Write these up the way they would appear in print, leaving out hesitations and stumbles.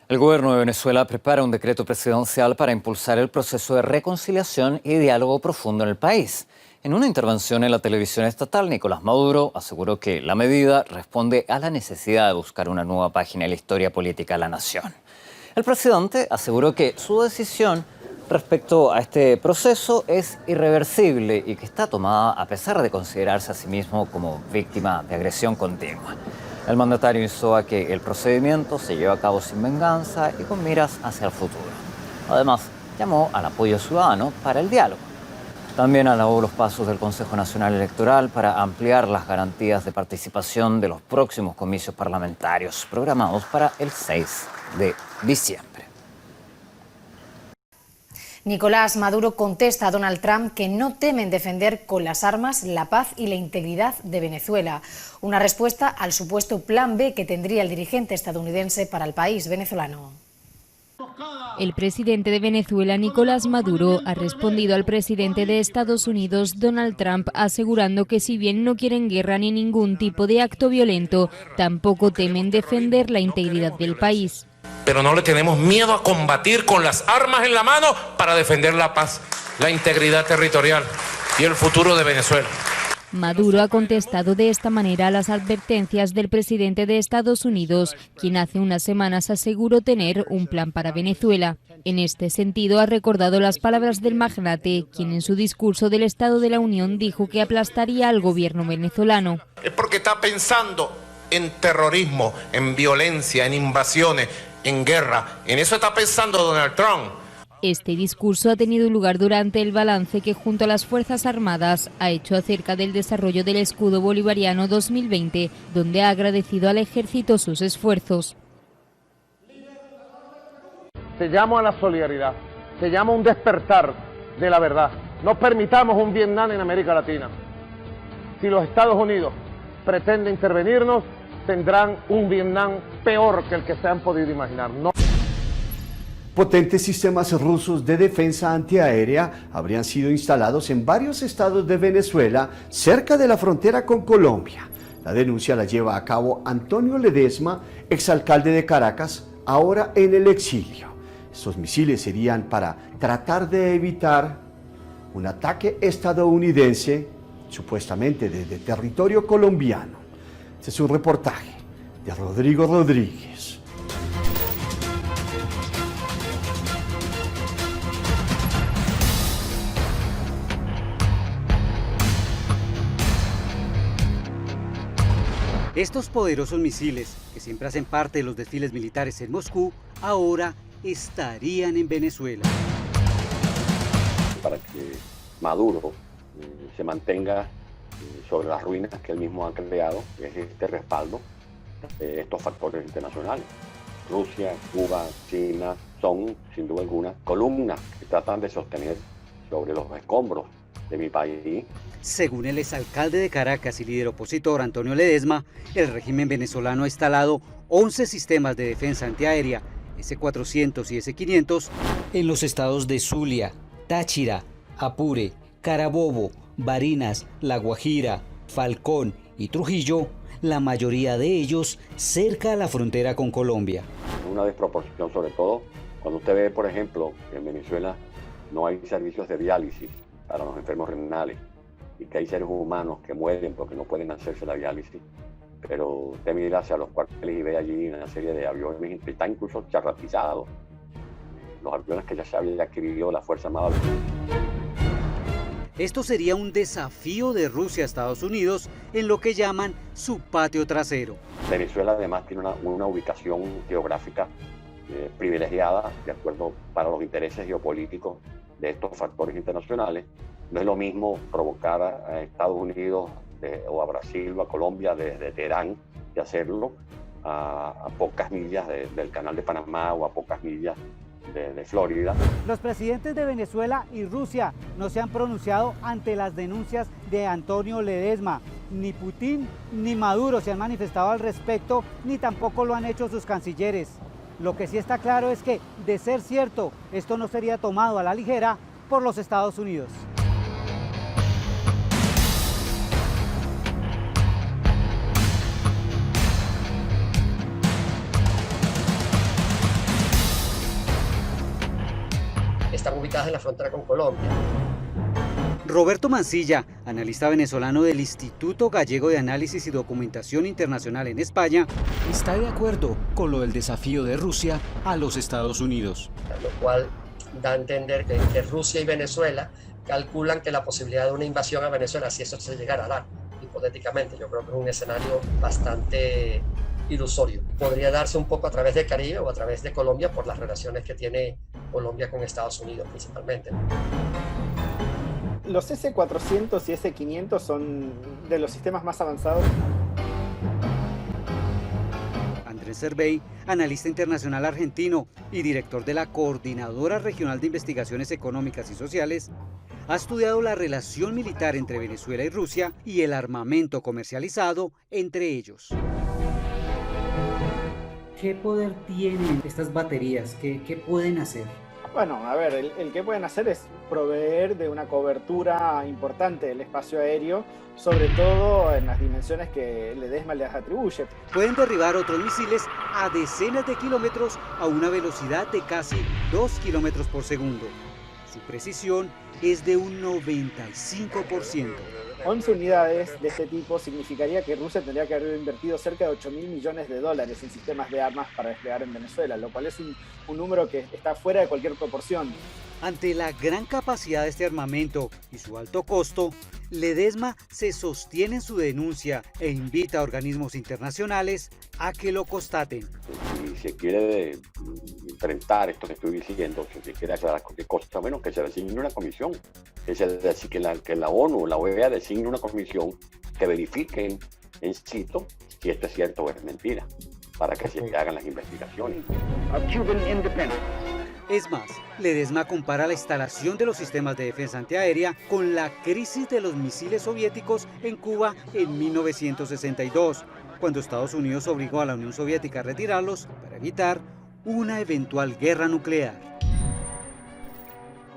El gobierno de Venezuela prepara un decreto presidencial para impulsar el proceso de reconciliación y diálogo profundo en el país. En una intervención en la televisión estatal, Nicolás Maduro aseguró que la medida responde a la necesidad de buscar una nueva página en la historia política de la nación. El presidente aseguró que su decisión respecto a este proceso es irreversible y que está tomada a pesar de considerarse a sí mismo como víctima de agresión continua. El mandatario instó a que el procedimiento se lleve a cabo sin venganza y con miras hacia el futuro. Además, llamó al apoyo ciudadano para el diálogo. También alabó los pasos del Consejo Nacional Electoral para ampliar las garantías de participación de los próximos comicios parlamentarios programados para el 6 de diciembre. Nicolás Maduro contesta a Donald Trump que no temen defender con las armas la paz y la integridad de Venezuela. Una respuesta al supuesto plan B que tendría el dirigente estadounidense para el país venezolano. El presidente de Venezuela, Nicolás Maduro, ha respondido al presidente de Estados Unidos, Donald Trump, asegurando que si bien no quieren guerra ni ningún tipo de acto violento, tampoco temen defender la integridad del país. Pero no le tenemos miedo a combatir con las armas en la mano para defender la paz, la integridad territorial y el futuro de Venezuela. Maduro ha contestado de esta manera a las advertencias del presidente de Estados Unidos, quien hace unas semanas aseguró tener un plan para Venezuela. En este sentido, ha recordado las palabras del magnate, quien en su discurso del Estado de la Unión dijo que aplastaría al gobierno venezolano. Es porque está pensando en terrorismo, en violencia, en invasiones, en guerra. En eso está pensando Donald Trump. Este discurso ha tenido lugar durante el balance que junto a las Fuerzas Armadas ha hecho acerca del desarrollo del escudo bolivariano 2020, donde ha agradecido al ejército sus esfuerzos. Se llama a la solidaridad, se llama a un despertar de la verdad. No permitamos un Vietnam en América Latina. Si los Estados Unidos pretenden intervenirnos, tendrán un Vietnam peor que el que se han podido imaginar. No. Potentes sistemas rusos de defensa antiaérea habrían sido instalados en varios estados de Venezuela, cerca de la frontera con Colombia. La denuncia la lleva a cabo Antonio Ledesma, exalcalde de Caracas, ahora en el exilio. Estos misiles serían para tratar de evitar un ataque estadounidense, supuestamente desde territorio colombiano. Este es un reportaje de Rodrigo Rodríguez. Estos poderosos misiles, que siempre hacen parte de los desfiles militares en Moscú, ahora estarían en Venezuela. Para que Maduro se mantenga sobre las ruinas que él mismo ha creado, que es este respaldo de estos factores internacionales. Rusia, Cuba, China son, sin duda alguna, columnas que tratan de sostener sobre los escombros de mi país. Según el exalcalde de Caracas y líder opositor Antonio Ledesma, el régimen venezolano ha instalado 11 sistemas de defensa antiaérea, S-400 y S-500, en los estados de Zulia, Táchira, Apure, Carabobo, Barinas, La Guajira, Falcón y Trujillo, la mayoría de ellos cerca a la frontera con Colombia. Una desproporción, sobre todo cuando usted ve, por ejemplo, que en Venezuela no hay servicios de diálisis para los enfermos renales y que hay seres humanos que mueren porque no pueden hacerse la diálisis, pero usted mira hacia los cuarteles y ve allí una serie de aviones que están incluso charratizados, los aviones que ya se había adquirido la Fuerza Armada. Esto sería un desafío de Rusia a Estados Unidos en lo que llaman su patio trasero. Venezuela además tiene una ubicación geográfica privilegiada, de acuerdo para los intereses geopolíticos de estos factores internacionales. No es lo mismo provocar a Estados Unidos o a Brasil o a Colombia desde Teherán que hacerlo a pocas millas del Canal de Panamá o a pocas millas de Florida. Los presidentes de Venezuela y Rusia no se han pronunciado ante las denuncias de Antonio Ledesma. Ni Putin ni Maduro se han manifestado al respecto, ni tampoco lo han hecho sus cancilleres. Lo que sí está claro es que, de ser cierto, esto no sería tomado a la ligera por los Estados Unidos. están ubicadas en la frontera con Colombia. Roberto Mancilla, analista venezolano del Instituto Gallego de Análisis y Documentación Internacional en España, está de acuerdo con lo del desafío de Rusia a los Estados Unidos. Lo cual da a entender que Rusia y Venezuela calculan que la posibilidad de una invasión a Venezuela, si eso se llegara a dar, hipotéticamente, yo creo que es un escenario bastante ilusorio. Podría darse un poco a través del Caribe o a través de Colombia por las relaciones que tiene Colombia con Estados Unidos principalmente. Los S-400 y S-500 son de los sistemas más avanzados. Andrés Cervey, analista internacional argentino y director de la Coordinadora Regional de Investigaciones Económicas y Sociales, ha estudiado la relación militar entre Venezuela y Rusia y el armamento comercializado entre ellos. ¿Qué poder tienen estas baterías? ¿Qué pueden hacer? Bueno, a ver, el que pueden hacer es proveer de una cobertura importante del espacio aéreo, sobre todo en las dimensiones que Ledesma les atribuye. Pueden derribar otros misiles a decenas de kilómetros a una velocidad de casi 2 kilómetros por segundo. Su precisión es de un 95%. 11 unidades de este tipo significaría que Rusia tendría que haber invertido cerca de $8.000 millones en sistemas de armas para desplegar en Venezuela, lo cual es un número que está fuera de cualquier proporción. Ante la gran capacidad de este armamento y su alto costo, Ledesma se sostiene en su denuncia e invita a organismos internacionales a que lo constaten. Si se quiere enfrentar esto que estoy diciendo, si se quiere aclarar cualquier cosa, menos que se designe una comisión, que la ONU, la OEA designe una comisión que verifique en situ si esto es cierto o es mentira, para que se hagan las investigaciones. Es más, Ledesma compara la instalación de los sistemas de defensa antiaérea con la crisis de los misiles soviéticos en Cuba en 1962, cuando Estados Unidos obligó a la Unión Soviética a retirarlos para evitar una eventual guerra nuclear.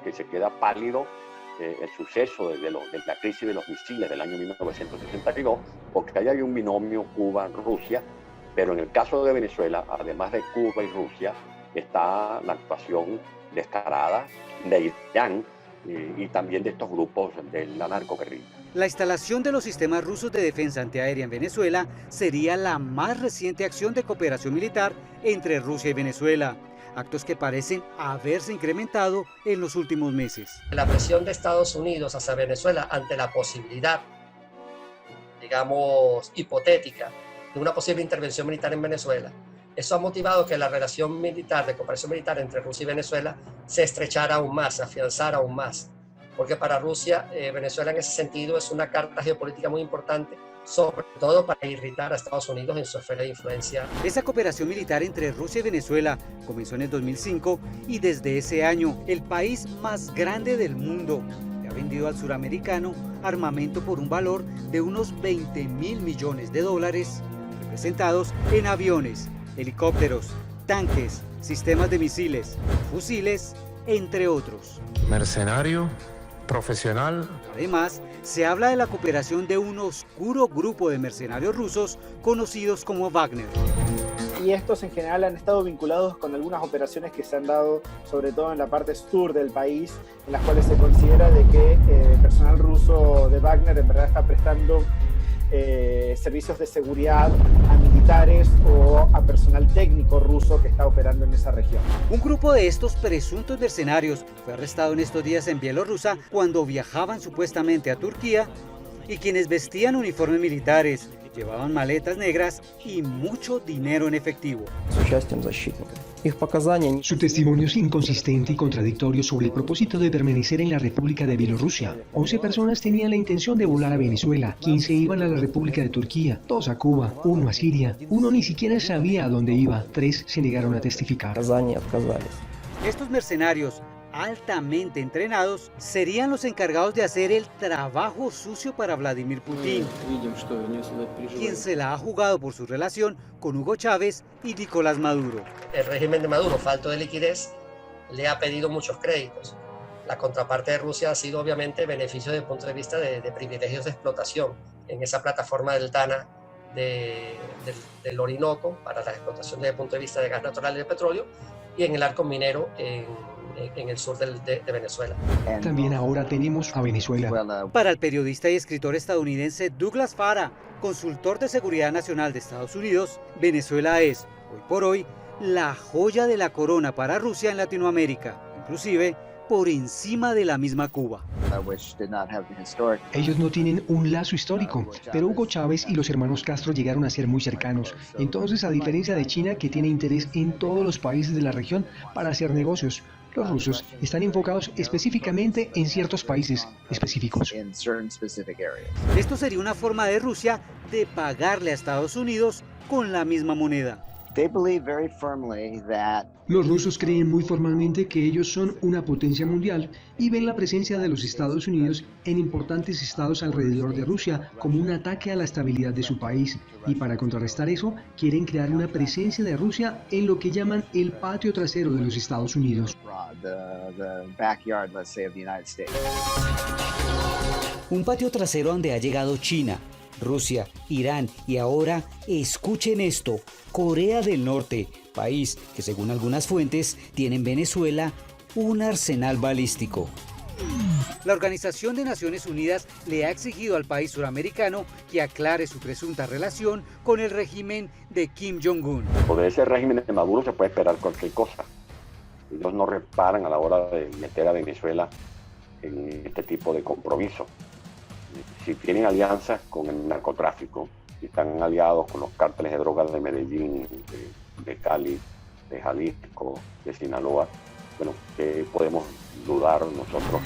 Que se queda pálido el suceso de la crisis de los misiles del año 1962, porque ahí hay un binomio Cuba-Rusia, pero en el caso de Venezuela, además de Cuba y Rusia, está la actuación descarada de Irán y también de estos grupos de la narcoguerrilla. La instalación de los sistemas rusos de defensa antiaérea en Venezuela sería la más reciente acción de cooperación militar entre Rusia y Venezuela, actos que parecen haberse incrementado en los últimos meses. La presión de Estados Unidos hacia Venezuela ante la posibilidad, digamos, hipotética de una posible intervención militar en Venezuela, eso ha motivado que la relación militar, de cooperación militar entre Rusia y Venezuela se estrechara aún más, se afianzara aún más. Porque para Rusia, Venezuela en ese sentido es una carta geopolítica muy importante, sobre todo para irritar a Estados Unidos en su esfera de influencia. Esa cooperación militar entre Rusia y Venezuela comenzó en el 2005 y desde ese año el país más grande del mundo le ha vendido al suramericano armamento por un valor de unos $20.000 millones, representados en aviones, helicópteros, tanques, sistemas de misiles, fusiles, entre otros. Mercenario, profesional. Además, se habla de la cooperación de un oscuro grupo de mercenarios rusos conocidos como Wagner. Y estos en general han estado vinculados con algunas operaciones que se han dado, sobre todo en la parte sur del país, en las cuales se considera de que personal ruso de Wagner en verdad está prestando servicios de seguridad a militares o a personal técnico ruso que está operando en esa región. Un grupo de estos presuntos mercenarios fue arrestado en estos días en Bielorrusia cuando viajaban supuestamente a Turquía, y quienes vestían uniformes militares llevaban maletas negras y mucho dinero en efectivo. Su testimonio es inconsistente y contradictorio sobre el propósito de permanecer en la República de Bielorrusia. 11 personas tenían la intención de volar a Venezuela, 15 iban a la República de Turquía, 2 a Cuba, 1 a Siria, 1 ni siquiera sabía a dónde iba, 3 se negaron a testificar. Estos mercenarios altamente entrenados serían los encargados de hacer el trabajo sucio para Vladimir Putin, quien se la ha jugado por su relación con Hugo Chávez y Nicolás Maduro. El régimen de Maduro, falto de liquidez, le ha pedido muchos créditos. La contraparte de Rusia ha sido obviamente beneficio desde el punto de vista de privilegios de explotación en esa plataforma del Tana del Orinoco para la explotación desde el punto de vista de gas natural y de petróleo, y en el arco minero en el sur de Venezuela. También ahora tenemos a Venezuela. Para el periodista y escritor estadounidense Douglas Farah, consultor de seguridad nacional de Estados Unidos, Venezuela es, hoy por hoy, la joya de la corona para Rusia en Latinoamérica, inclusive por encima de la misma Cuba. Ellos no tienen un lazo histórico, pero Hugo Chávez y los hermanos Castro llegaron a ser muy cercanos. Entonces, a diferencia de China, que tiene interés en todos los países de la región para hacer negocios, los rusos están enfocados específicamente en ciertos países específicos. Esto sería una forma de Rusia de pagarle a Estados Unidos con la misma moneda. Los rusos creen muy formalmente que ellos son una potencia mundial y ven la presencia de los Estados Unidos en importantes estados alrededor de Rusia como un ataque a la estabilidad de su país. Y para contrarrestar eso, quieren crear una presencia de Rusia en lo que llaman el patio trasero de los Estados Unidos. Un patio trasero donde ha llegado China, Rusia, Irán y ahora, escuchen esto, Corea del Norte, país que según algunas fuentes tiene en Venezuela un arsenal balístico. La Organización de Naciones Unidas le ha exigido al país suramericano que aclare su presunta relación con el régimen de Kim Jong-un. De ese régimen de Maduro se puede esperar cualquier cosa. Ellos no reparan a la hora de meter a Venezuela en este tipo de compromiso. Si tienen alianzas con el narcotráfico, si están aliados con los cárteles de drogas de Medellín, de Cali, de Jalisco, de Sinaloa, bueno, ¿qué podemos dudar nosotros?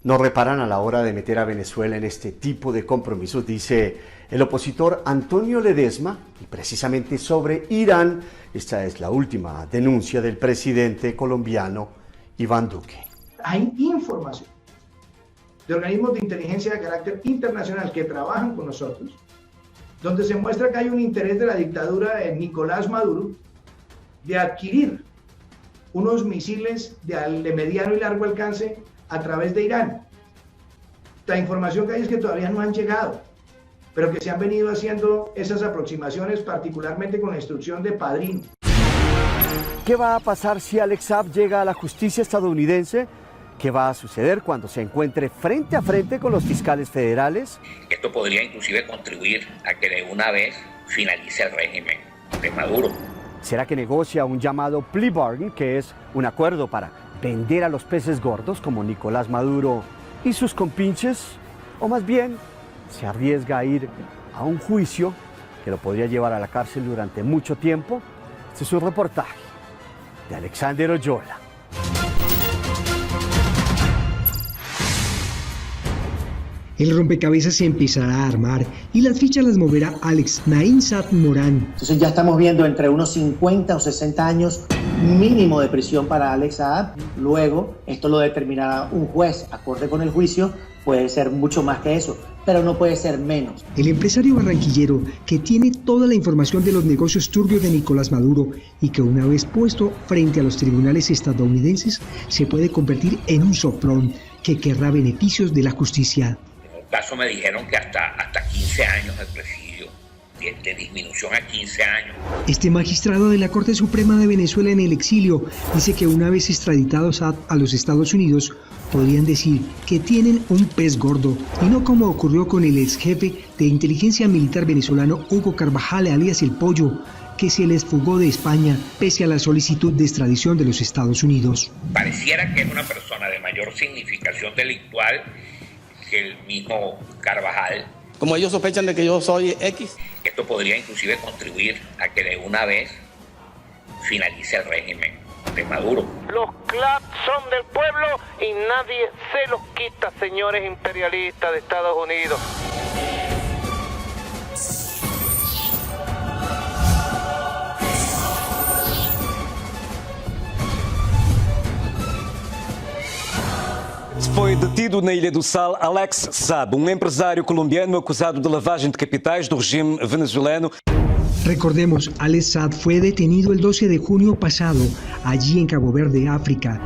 No reparan a la hora de meter a Venezuela en este tipo de compromisos, dice el opositor Antonio Ledesma, y precisamente sobre Irán, esta es la última denuncia del presidente colombiano Iván Duque. Hay información de organismos de inteligencia de carácter internacional que trabajan con nosotros, donde se muestra que hay un interés de la dictadura de Nicolás Maduro de adquirir unos misiles de mediano y largo alcance a través de Irán. La información que hay es que todavía no han llegado, pero que se han venido haciendo esas aproximaciones, particularmente con la instrucción de Padrín. ¿Qué va a pasar si Alex Saab llega a la justicia estadounidense? ¿Qué va a suceder cuando se encuentre frente a frente con los fiscales federales? Esto podría inclusive contribuir a que de una vez finalice el régimen de Maduro. ¿Será que negocia un llamado plea bargain, que es un acuerdo para vender a los peces gordos como Nicolás Maduro y sus compinches? ¿O más bien se arriesga a ir a un juicio que lo podría llevar a la cárcel durante mucho tiempo? Este es un reportaje de Alexander Oyola. El rompecabezas se empezará a armar y las fichas las moverá Alex Naim Saab Morán. Entonces ya estamos viendo entre unos 50 o 60 años mínimo de prisión para Alex Saab. Luego esto lo determinará un juez acorde con el juicio. Puede ser mucho más que eso, pero no puede ser menos. El empresario barranquillero que tiene toda la información de los negocios turbios de Nicolás Maduro y que una vez puesto frente a los tribunales estadounidenses se puede convertir en un soplón que querrá beneficios de la justicia. En un caso me dijeron que hasta 15 años de presidio, de disminución a 15 años. Este magistrado de la Corte Suprema de Venezuela en el exilio dice que una vez extraditados a los Estados Unidos podrían decir que tienen un pez gordo y no como ocurrió con el ex jefe de inteligencia militar venezolano Hugo Carvajal alias El Pollo, que se les fugó de España pese a la solicitud de extradición de los Estados Unidos. Pareciera que es una persona de mayor significación delictual que el mismo Carvajal. Como ellos sospechan de que yo soy X. Esto podría inclusive contribuir a que de una vez finalice el régimen de Maduro. Los CLAP son del pueblo y nadie se los quita, señores imperialistas de Estados Unidos. Foi detido na Ilha do Sal Alex Saab, empresário colombiano acusado de lavagem de capitais do regime venezuelano. Recordemos, Alex Saab fue detenido el 12 de junio pasado, allí en Cabo Verde, África.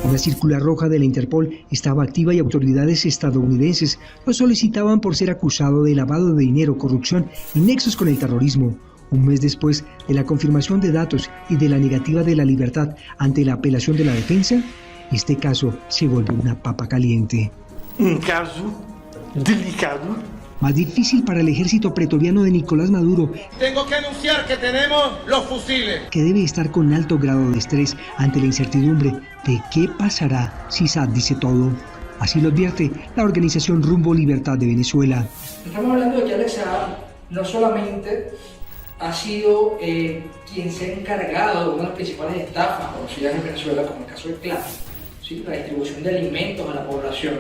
Una circular roja de la Interpol estaba activa y autoridades estadounidenses lo solicitaban por ser acusado de lavado de dinero, corrupción y nexos con el terrorismo. Un mes después de la confirmación de datos y de la negativa de la libertad ante la apelación de la defensa, este caso se volvió una papa caliente. Un caso delicado. Más difícil para el ejército pretoriano de Nicolás Maduro. Tengo que anunciar que tenemos los fusiles. Que debe estar con alto grado de estrés ante la incertidumbre de qué pasará si Saad dice todo. Así lo advierte la organización Rumbo Libertad de Venezuela. Estamos hablando de que Alex Saab no solamente ha sido quien se ha encargado de una de las principales estafas conocidas en Venezuela, como el caso del CLAN, ¿sí? La distribución de alimentos a la población,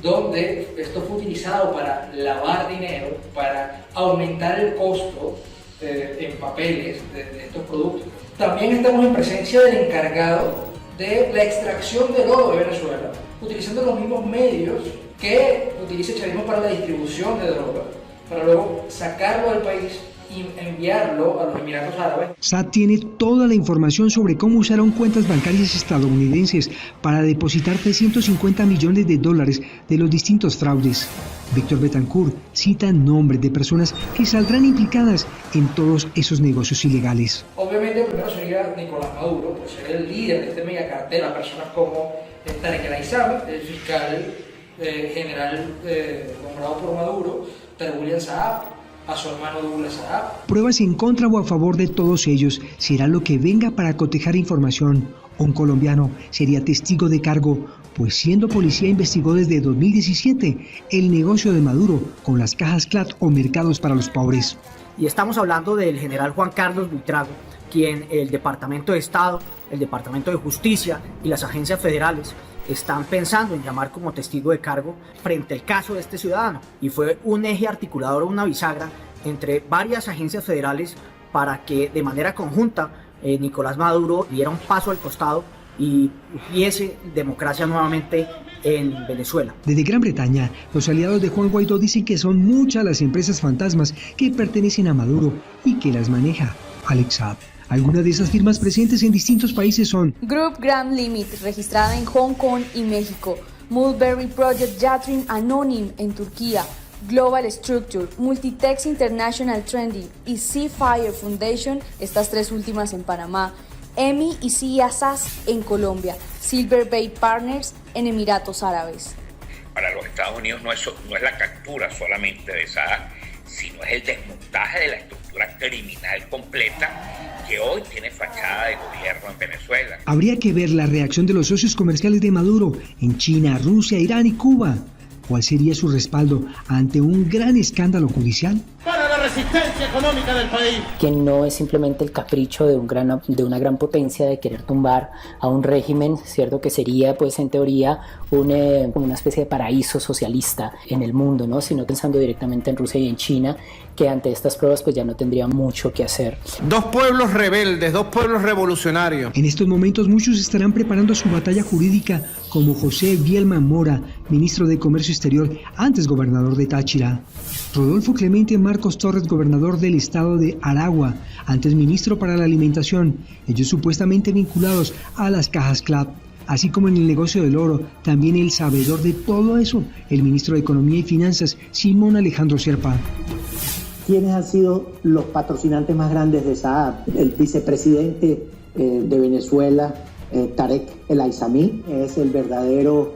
donde esto fue utilizado para lavar dinero, para aumentar el costo en papeles de estos productos. También estamos en presencia del encargado de la extracción del oro de Venezuela, utilizando los mismos medios que utiliza el chavismo para la distribución de droga, para luego sacarlo del país y enviarlo a los Emiratos Árabes. Saad tiene toda la información sobre cómo usaron cuentas bancarias estadounidenses para depositar $350 millones de los distintos fraudes. Víctor Betancourt cita nombres de personas que saldrán implicadas en todos esos negocios ilegales. Obviamente, primero sería Nicolás Maduro, por ser el líder de este megacartel, a personas como Tarek El Aissami, el fiscal general nombrado por Maduro, Tarek William Saab, a su hermano Douglas Saab. Pruebas en contra o a favor de todos ellos será lo que venga para cotejar información. Un colombiano sería testigo de cargo, pues siendo policía investigó desde 2017 el negocio de Maduro con las cajas CLAT o mercados para los pobres. Y estamos hablando del general Juan Carlos Buitrago, quien el Departamento de Estado, el Departamento de Justicia y las agencias federales están pensando en llamar como testigo de cargo frente al caso de este ciudadano, y fue un eje articulador, una bisagra entre varias agencias federales para que de manera conjunta Nicolás Maduro diera un paso al costado y hubiese democracia nuevamente en Venezuela. Desde Gran Bretaña, los aliados de Juan Guaidó dicen que son muchas las empresas fantasmas que pertenecen a Maduro y que las maneja Alex Saab. Algunas de esas firmas presentes en distintos países son Group Grand Limit, registrada en Hong Kong y México, Mulberry Project Yatırım Anonim en Turquía, Global Structure, Multitex International Trending y Seafire Foundation, estas tres últimas en Panamá, EMI y CIASAS en Colombia, Silver Bay Partners en Emiratos Árabes. Para los Estados Unidos no es la captura solamente de Saab, sino es el desmontaje de la estructura criminal completa que hoy tiene fachada de gobierno en Venezuela. Habría que ver la reacción de los socios comerciales de Maduro en China, Rusia, Irán y Cuba. ¿Cuál sería su respaldo ante un gran escándalo judicial? Para la resistencia económica del país. Que no es simplemente el capricho de una gran potencia de querer tumbar a un régimen, cierto, que sería, pues en teoría, una especie de paraíso socialista en el mundo, ¿no? Sino pensando directamente en Rusia y en China, que ante estas pruebas pues ya no tendría mucho que hacer. Dos pueblos rebeldes, dos pueblos revolucionarios. En estos momentos muchos estarán preparando su batalla jurídica, como José Bielman Mora, ministro de Comercio Exterior, antes gobernador de Táchira. Rodolfo Clemente Marcos Torres, gobernador del estado de Aragua, antes ministro para la alimentación, ellos supuestamente vinculados a las cajas CLAT. Así como en el negocio del oro, también el sabedor de todo eso, el ministro de Economía y Finanzas, Simón Alejandro Serpa. ¿Quiénes han sido los patrocinantes más grandes de Saab? El vicepresidente de Venezuela, Tarek El Aissami, es el verdadero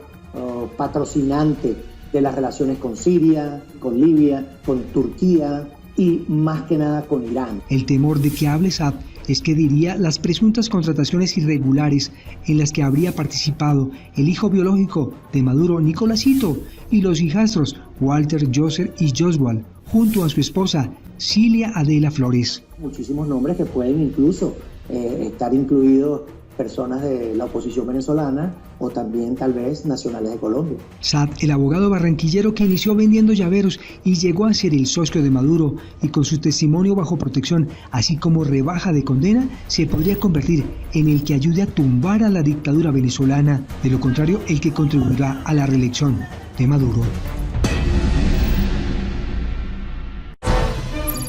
patrocinante de las relaciones con Siria, con Libia, con Turquía y más que nada con Irán. El temor de que hable Saab es que diría las presuntas contrataciones irregulares en las que habría participado el hijo biológico de Maduro, Nicolásito, y los hijastros Walter, Joseph y Joshua, junto a su esposa Cilia Adela Flores. Muchísimos nombres que pueden incluso estar incluidos personas de la oposición venezolana o también tal vez nacionales de Colombia. Saad, el abogado barranquillero que inició vendiendo llaveros y llegó a ser el socio de Maduro, y con su testimonio bajo protección, así como rebaja de condena, se podría convertir en el que ayude a tumbar a la dictadura venezolana, de lo contrario el que contribuirá a la reelección de Maduro.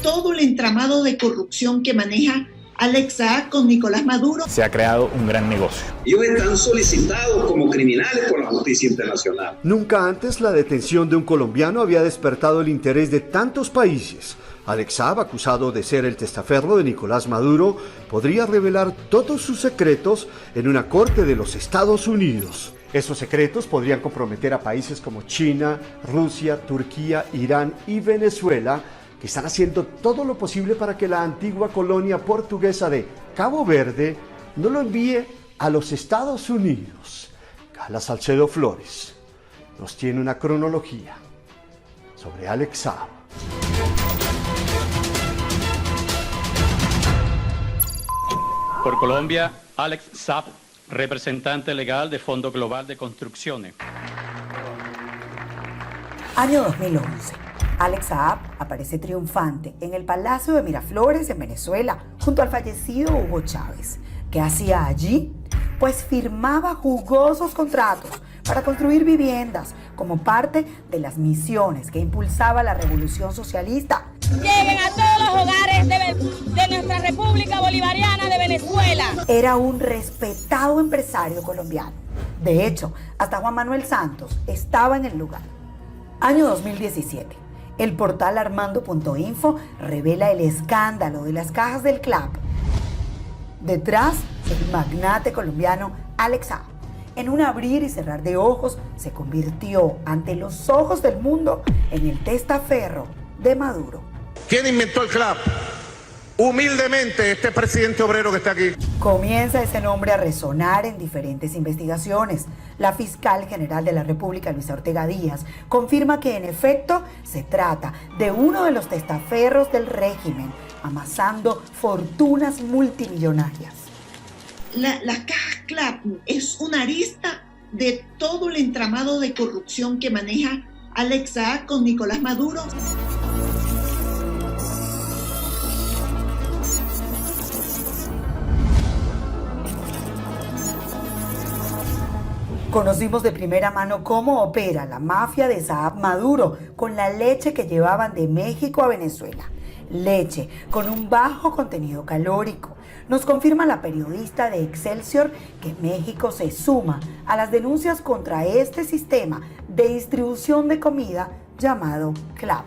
Todo el entramado de corrupción que maneja Alex Saab con Nicolás Maduro. Se ha creado un gran negocio. Ellos están solicitados como criminales por la justicia internacional. Nunca antes la detención de un colombiano había despertado el interés de tantos países. Alex Saab, acusado de ser el testaferro de Nicolás Maduro, podría revelar todos sus secretos en una corte de los Estados Unidos. Esos secretos podrían comprometer a países como China, Rusia, Turquía, Irán y Venezuela, que están haciendo todo lo posible para que la antigua colonia portuguesa de Cabo Verde no lo envíe a los Estados Unidos. Carla Salcedo Flores nos tiene una cronología sobre Alex Saab. Por Colombia, Alex Saab, representante legal de Fondo Global de Construcciones. Año 2011. Alex Saab aparece triunfante en el Palacio de Miraflores en Venezuela junto al fallecido Hugo Chávez. ¿Qué hacía allí? Pues firmaba jugosos contratos para construir viviendas como parte de las misiones que impulsaba la Revolución Socialista. Lleguen a todos los hogares de nuestra República Bolivariana de Venezuela. Era un respetado empresario colombiano. De hecho, hasta Juan Manuel Santos estaba en el lugar. Año 2017. El portal Armando.info revela el escándalo de las cajas del CLAP. Detrás, el magnate colombiano Alex Saab, en un abrir y cerrar de ojos, se convirtió ante los ojos del mundo en el testaferro de Maduro. ¿Quién inventó el CLAP? Humildemente, este presidente obrero que está aquí. Comienza ese nombre a resonar en diferentes investigaciones. La fiscal general de la República, Luisa Ortega Díaz, confirma que en efecto se trata de uno de los testaferros del régimen, amasando fortunas multimillonarias. Las cajas CLAP es una arista de todo el entramado de corrupción que maneja Alex Saab con Nicolás Maduro. Conocimos de primera mano cómo opera la mafia de Saab Maduro con la leche que llevaban de México a Venezuela. Leche con un bajo contenido calórico. Nos confirma la periodista de Excelsior que México se suma a las denuncias contra este sistema de distribución de comida llamado CLAP.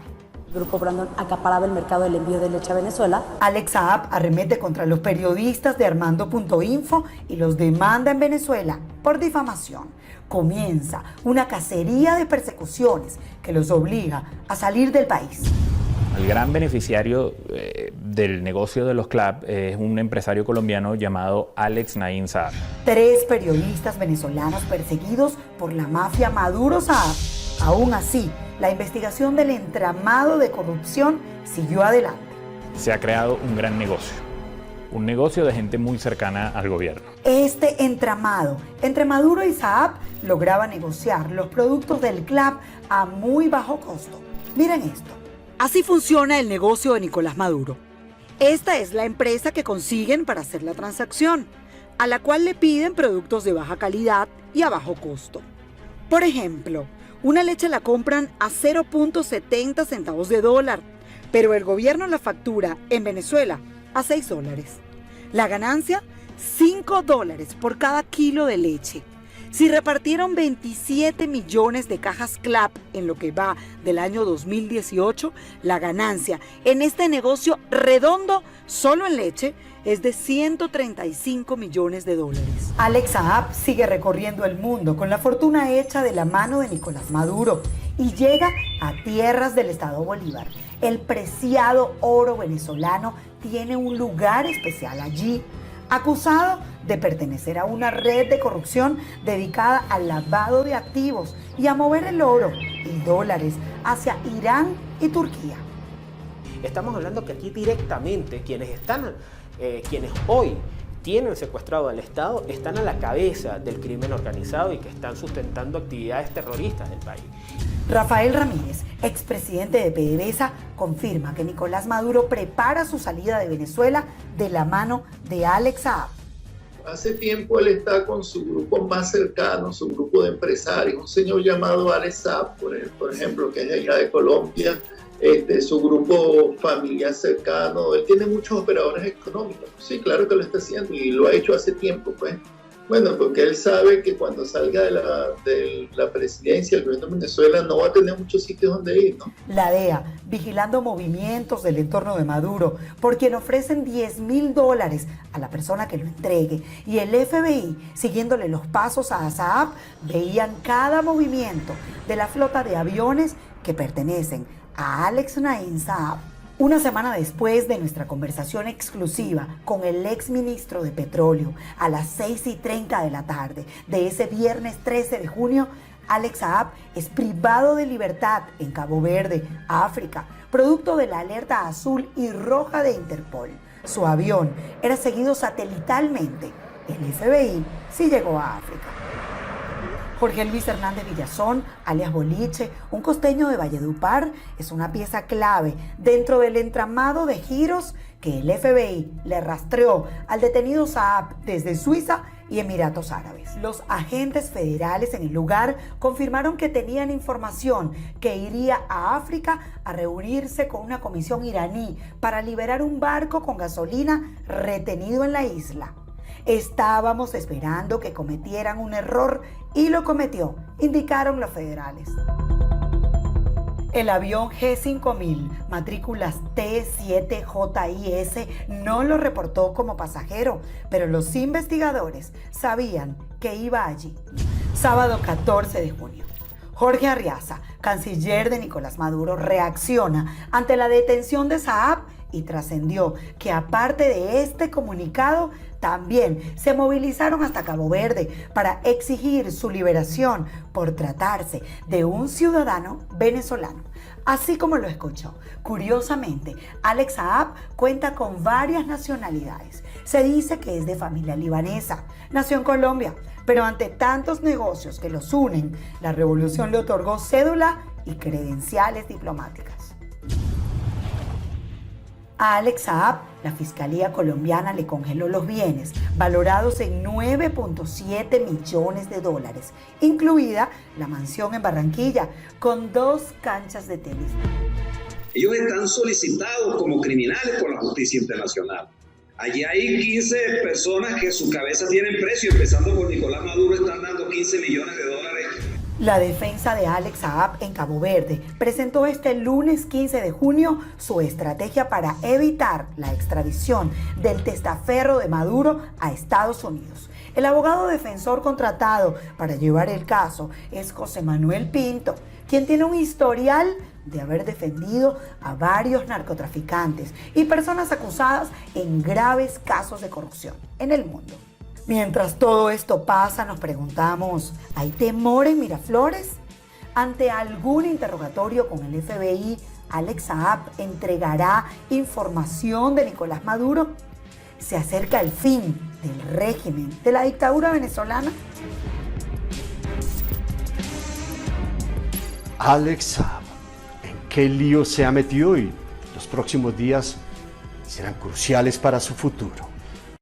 Grupo Brandon acaparaba el mercado del envío de leche a Venezuela. Alex Saab arremete contra los periodistas de Armando.info y los demanda en Venezuela por difamación. Comienza una cacería de persecuciones que los obliga a salir del país. El gran beneficiario del negocio de los CLAP es un empresario colombiano llamado Alex Naim Saab. 3 periodistas venezolanos perseguidos por la mafia Maduro Saab. Aún así, la investigación del entramado de corrupción siguió adelante. Se ha creado un gran negocio. Un negocio de gente muy cercana al gobierno. Este entramado entre Maduro y Saab lograba negociar los productos del CLAP a muy bajo costo. Miren esto. Así funciona el negocio de Nicolás Maduro. Esta es la empresa que consiguen para hacer la transacción, a la cual le piden productos de baja calidad y a bajo costo. Por ejemplo, una leche la compran a 0.70 centavos de dólar, pero el gobierno la factura en Venezuela a $6. La ganancia, $5 por cada kilo de leche. Si repartieron 27 millones de cajas CLAP en lo que va del año 2018, la ganancia en este negocio redondo, solo en leche, es de $135 millones. Alex Saab sigue recorriendo el mundo con la fortuna hecha de la mano de Nicolás Maduro y llega a tierras del Estado Bolívar. El preciado oro venezolano tiene un lugar especial allí. Acusado de pertenecer a una red de corrupción dedicada al lavado de activos y a mover el oro y dólares hacia Irán y Turquía. Estamos hablando que aquí directamente quienes hoy tienen secuestrado al Estado están a la cabeza del crimen organizado y que están sustentando actividades terroristas del país. Rafael Ramírez, expresidente de PDVSA, confirma que Nicolás Maduro prepara su salida de Venezuela de la mano de Alex Saab. Hace tiempo él está con su grupo más cercano, su grupo de empresarios, un señor llamado Alex Saab, por ejemplo, que es allá de Colombia, su grupo familiar cercano. Él tiene muchos operadores económicos. Sí, claro que lo está haciendo y lo ha hecho hace tiempo, pues. Bueno, porque él sabe que cuando salga de la presidencia, el gobierno de Venezuela no va a tener muchos sitios donde ir, ¿no? La DEA, vigilando movimientos del entorno de Maduro, por quien ofrecen $10.000 a la persona que lo entregue, y el FBI, siguiéndole los pasos a Saab, veían cada movimiento de la flota de aviones que pertenecen a Alex Naim Saab. Una semana después de nuestra conversación exclusiva con el exministro de Petróleo, a las 6:30 de la tarde de ese viernes 13 de junio, Alex Saab es privado de libertad en Cabo Verde, África, producto de la alerta azul y roja de Interpol. Su avión era seguido satelitalmente. El FBI sí llegó a África. Jorge Luis Hernández Villazón, alias Boliche, un costeño de Valledupar, es una pieza clave dentro del entramado de giros que el FBI le rastreó al detenido Saab desde Suiza y Emiratos Árabes. Los agentes federales en el lugar confirmaron que tenían información que iría a África a reunirse con una comisión iraní para liberar un barco con gasolina retenido en la isla. Estábamos esperando que cometieran un error y lo cometió, indicaron los federales. El avión G5000, matrículas T7JIS, no lo reportó como pasajero, pero los investigadores sabían que iba allí. Sábado 14 de junio. Jorge Arriaza, canciller de Nicolás Maduro, reacciona ante la detención de Saab y trascendió que aparte de este comunicado, también se movilizaron hasta Cabo Verde para exigir su liberación por tratarse de un ciudadano venezolano. Así como lo escuchó, curiosamente, Alex Saab cuenta con varias nacionalidades. Se dice que es de familia libanesa, nació en Colombia, pero ante tantos negocios que los unen, la revolución le otorgó cédula y credenciales diplomáticas. A Alex Saab, la Fiscalía colombiana le congeló los bienes, valorados en $9.7 millones, incluida la mansión en Barranquilla, con 2 canchas de tenis. Ellos están solicitados como criminales por la justicia internacional. Allí hay 15 personas que su cabeza tienen precio, empezando por Nicolás Maduro, están dando $15 millones. La defensa de Alex Saab en Cabo Verde presentó este lunes 15 de junio su estrategia para evitar la extradición del testaferro de Maduro a Estados Unidos. El abogado defensor contratado para llevar el caso es José Manuel Pinto, quien tiene un historial de haber defendido a varios narcotraficantes y personas acusadas en graves casos de corrupción en el mundo. Mientras todo esto pasa, nos preguntamos, ¿hay temor en Miraflores? Ante algún interrogatorio con el FBI, ¿Alex Saab entregará información de Nicolás Maduro? ¿Se acerca el fin del régimen de la dictadura venezolana? Alex Saab, ¿en qué lío se ha metido y los próximos días serán cruciales para su futuro?